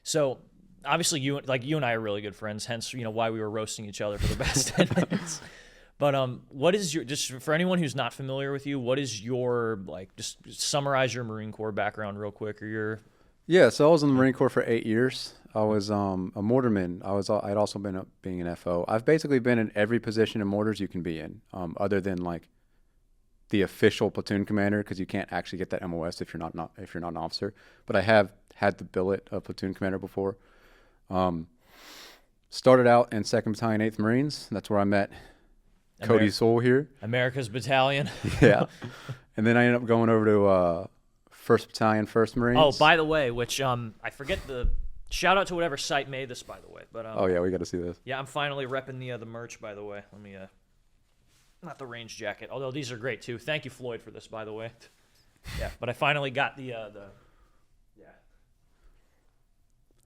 So obviously you and I are really good friends, hence why we were roasting each other for the past 10 minutes. But what is your, just for anyone who's not familiar with you, what is your, like, just summarize your Marine Corps background real quick, or your. Yeah, so I was in the Marine Corps for 8 years. I was a mortarman. I'd also been being an FO. I've basically been in every position in mortars you can be in, other than like the official platoon commander, because you can't actually get that MOS if you're not if you're not an officer. But I have had the billet of platoon commander before. Started out in 2nd Battalion, 8th Marines. That's where I met Cody Soul here. America's Battalion. Yeah. And then I ended up going over to 1st Battalion, 1st Marines. Oh, by the way, which I forget the shout out to whatever site made this, by the way. But oh yeah, we got to see this. Yeah, I'm finally repping the merch, by the way. Let me not the range jacket, although these are great too. Thank you, Floyd, for this, by the way. Yeah, but I finally got the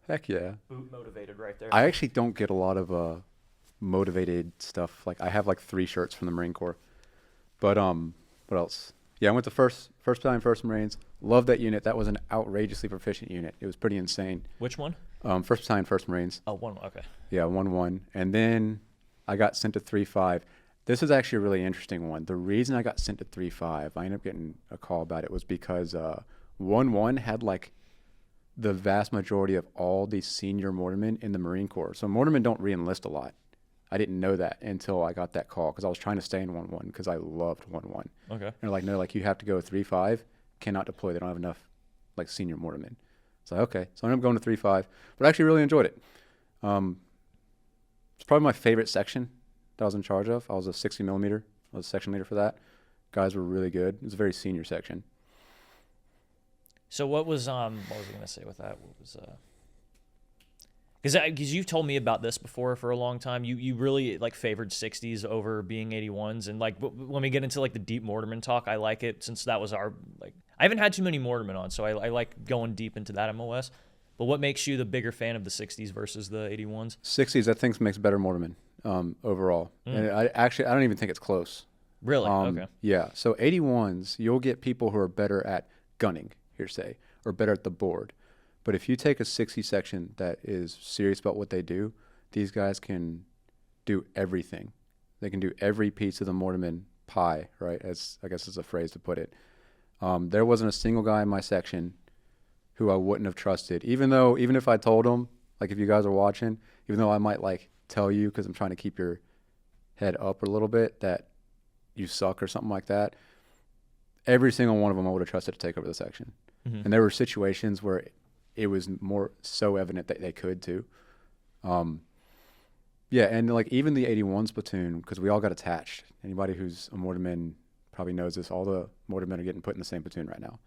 Heck yeah. boot motivated right there. I actually don't get a lot of motivated stuff. Like I have like 3 shirts from the Marine Corps. But what else? Yeah, I went to first Battalion, 1st Marines. Loved that unit. That was an outrageously proficient unit. It was pretty insane. Which one? 1st Battalion, 1st Marines. Oh, one. Okay. Yeah, 1-1. And then I got sent to 3-5. This is actually a really interesting one. The reason I got sent to 3-5, I ended up getting a call about it, was because 1-1 had like the vast majority of all the senior mortarmen in the Marine Corps. So mortarmen don't re-enlist a lot. I didn't know that until I got that call, because I was trying to stay in 1-1 because I loved 1-1. Okay. And they're like, no, like you have to go 3-5, cannot deploy. They don't have enough like senior mortarmen. So okay. So I ended up going to 3-5, but I actually really enjoyed it. It's probably my favorite section that I was in charge of. I was a 60 millimeter. I was a section leader for that. Guys were really good. It was a very senior section. So what was I gonna say with that? What was because you've told me about this before for a long time. You really like favored 60s over being 81s, and like when we get into like the deep mortarman talk, I like it since that was our like. I haven't had too many mortarmen on, so I like going deep into that MOS. But what makes you the bigger fan of the 60s versus the 81s? 60s, I think, makes better mortarmen overall. And I don't even think it's close. Really? Okay. Yeah. So 81s, you'll get people who are better at gunning, hearsay, or better at the board. But if you take a 60 section that is serious about what they do, these guys can do everything. They can do every piece of the mortarman pie, right? As I guess is a phrase to put it. There wasn't a single guy in my section who I wouldn't have trusted, even if I told them, like if you guys are watching, even though I might like tell you because I'm trying to keep your head up a little bit that you suck or something like that, every single one of them I would have trusted to take over the section. Mm-hmm. And there were situations where it was more so evident that they could too. Yeah, and like even the 81s platoon, because we all got attached. Anybody who's a mortarman probably knows this. All the mortarmen are getting put in the same platoon right now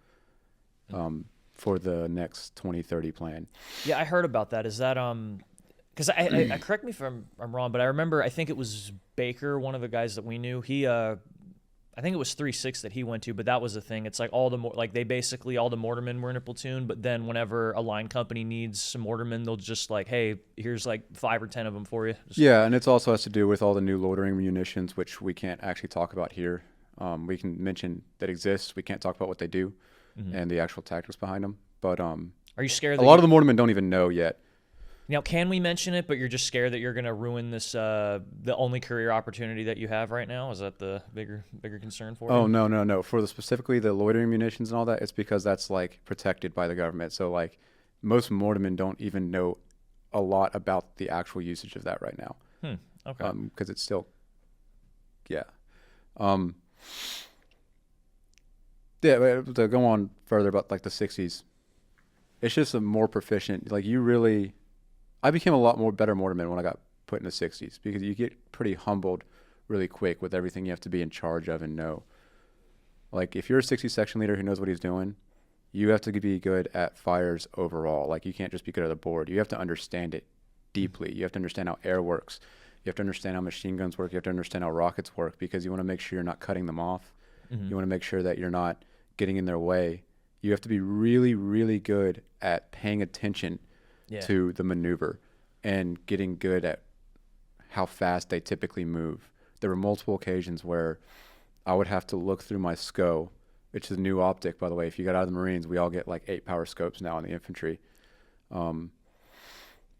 for the next 2030 plan. Yeah, I heard about that. Is that because I correct me if I'm wrong, but I remember I think it was Baker, one of the guys that we knew. He I think it was 3-6 that he went to, but that was the thing. It's like all the mortarmen were in a platoon, but then whenever a line company needs some mortarmen, they'll just like, hey, here's like 5 or 10 of them for you. Yeah, and it also has to do with all the new loitering munitions, which we can't actually talk about here. We can mention that exists. We can't talk about what they do and the actual tactics behind them. But are you scared? A lot of the mortarmen don't even know yet. Now, can we mention it, but you're just scared that you're going to ruin this, the only career opportunity that you have right now? Is that the bigger concern for you? Oh, no. For specifically the loitering munitions and all that, it's because that's like protected by the government. So like most mortarmen don't even know a lot about the actual usage of that right now. Okay. Because it's still, yeah. Yeah, but to go on further about like the 60s, it's just a more proficient, like I became a lot more better mortarman when I got put in the 60s because you get pretty humbled really quick with everything you have to be in charge of and know. Like if you're a 60 section leader who knows what he's doing, you have to be good at fires overall. Like you can't just be good at the board. You have to understand it deeply. You have to understand how air works. You have to understand how machine guns work. You have to understand how rockets work because you want to make sure you're not cutting them off. Mm-hmm. You want to make sure that you're not getting in their way. You have to be really, really good at paying attention to the maneuver and getting good at how fast they typically move. There were multiple occasions where I would have to look through my SCO, which is a new optic, by the way. If you got out of the Marines, we all get like 8 power scopes now in the infantry.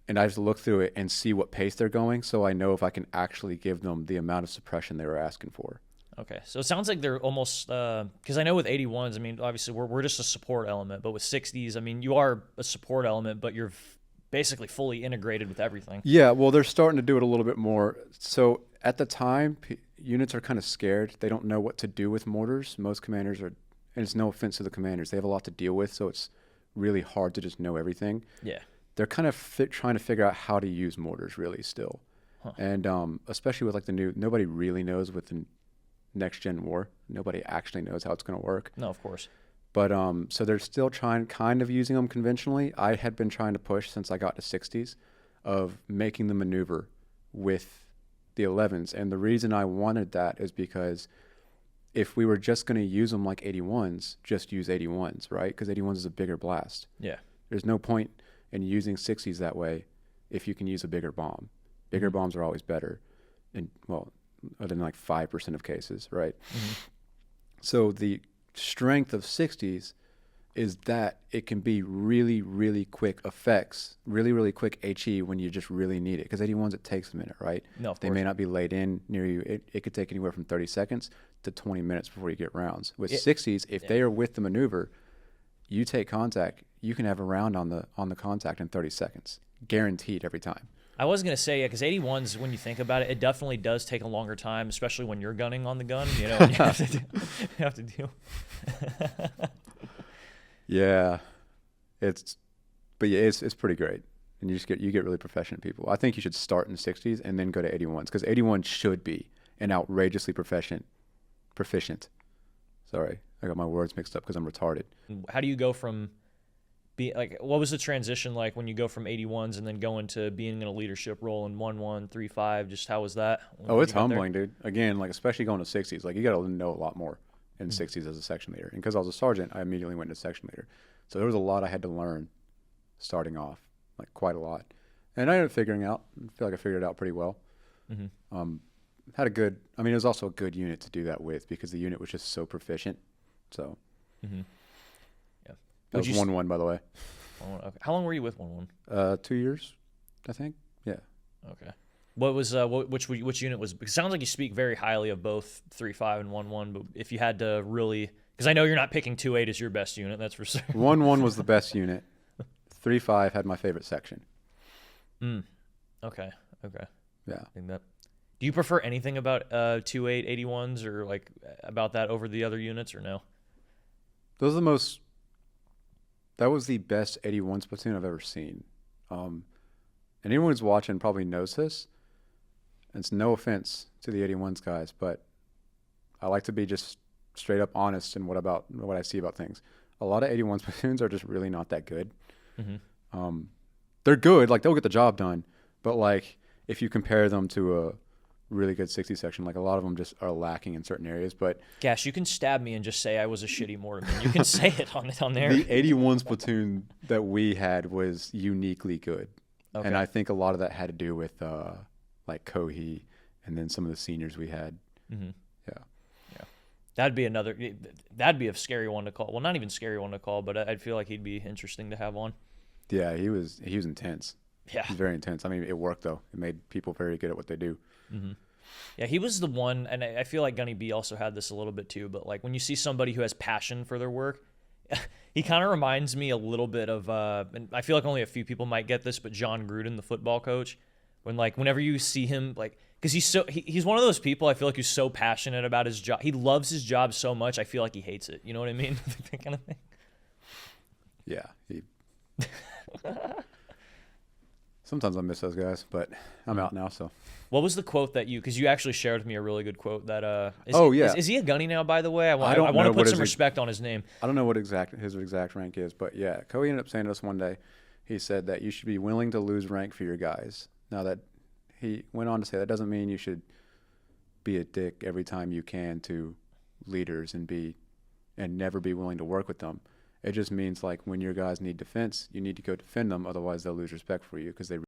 and I just look through it and see what pace they're going, so I know if I can actually give them the amount of suppression they were asking for. Okay, so it sounds like they're almost because I know with 81s, I mean, obviously we're just a support element, but with 60s, I mean, you are a support element, but you're basically fully integrated with everything. Yeah, well, they're starting to do it a little bit more. So at the time, units are kind of scared. They don't know what to do with mortars. Most commanders are, and it's no offense to the commanders, they have a lot to deal with, so it's really hard to just know everything. Yeah. They're kind of trying to figure out how to use mortars really still. Huh. And especially with like the new, nobody really knows with the next gen war. Nobody actually knows how it's going to work. No, of course. But so they're still kind of using them conventionally. I had been trying to push since I got to 60s of making the maneuver with the 11s. And the reason I wanted that is because if we were just going to use them like 81s, just use 81s, right? Because 81s is a bigger blast. Yeah. There's no point in using 60s that way if you can use a bigger bomb. Bigger bombs are always better. And, well, other than like 5% of cases, right? So the strength of 60s is that it can be really, really quick effects, really, really quick HE when you just really need it. Because 81s, it takes a minute, right? No, of they course. may not be laid in near you. It could take anywhere from 30 seconds to 20 minutes before you get rounds. With 60s, if they are with the maneuver, you take contact, you can have a round on the contact in 30 seconds. Guaranteed every time. I was going to say, yeah, because 81s, when you think about it, it definitely does take a longer time, especially when you're gunning on the gun. You know, you have to do. Yeah, it's pretty great, and you get really proficient people. I think you should start in the 60s and then go to 81s because 81 should be an outrageously proficient. Sorry, I got my words mixed up because I'm retarded. How do you go from what was the transition like when you go from 81s and then go into being in a leadership role in 1135? Just how was that? Oh, it's humbling, dude. Again, like especially going to 60s, like you got to know a lot more in 60s as a section leader. And because I was a sergeant, I immediately went to section leader. So there was a lot I had to learn starting off, like quite a lot. And I ended up figuring out. I feel like I figured it out pretty well. Had a good. I mean, it was also a good unit to do that with because the unit was just so proficient. So. Yeah. That was 1-1, by the way. Okay. How long were you with 1-1? 2 years, I think. Yeah. Okay. What was which unit was? Because it sounds like you speak very highly of both 3.5 and 1.1. But if you had to really, because I know you're not picking 2.8 as your best unit, that's for sure. 1-1 was the best unit. 3.5 had my favorite section. Okay. Yeah. I think that. Do you prefer anything about 2.8 81s or like about that over the other units or no? Those are the most. That was the best 81s platoon I've ever seen. And anyone who's watching probably knows this. And it's no offense to the 81s guys, but I like to be just straight up honest in what I see about things. A lot of 81s platoons are just really not that good. They're good, like they'll get the job done, but like if you compare them to a really good 60 section, like a lot of them just are lacking in certain areas. But Gash, you can stab me and just say I was a shitty Mortarman. You can say it on there. The 81s platoon that we had was uniquely good. Okay. And I think a lot of that had to do with like Kohi and then some of the seniors we had. Yeah. That'd be a scary one to call. Well, not even scary one to call, but I'd feel like he'd be interesting to have on. Yeah, he was intense. Yeah. He's very intense. I mean, it worked though. It made people very good at what they do. Yeah, he was the one, and I feel like Gunny B also had this a little bit too, but like when you see somebody who has passion for their work, he kind of reminds me a little bit of, and I feel like only a few people might get this, but John Gruden, the football coach, whenever you see him, like, because he's one of those people I feel like who's so passionate about his job. He loves his job so much, I feel like he hates it. You know what I mean? That kind of thing. Yeah. Sometimes I miss those guys, but I'm out now, so. What was the quote that because you actually shared with me a really good quote that, is he a gunny now, by the way? I want to put some respect on his name. I don't know what his exact rank is, but yeah, Kobe ended up saying to us one day, he said that you should be willing to lose rank for your guys. Now that he went on to say that doesn't mean you should be a dick every time you can to leaders and never be willing to work with them. It just means like when your guys need defense, you need to go defend them. Otherwise, they'll lose respect for you because they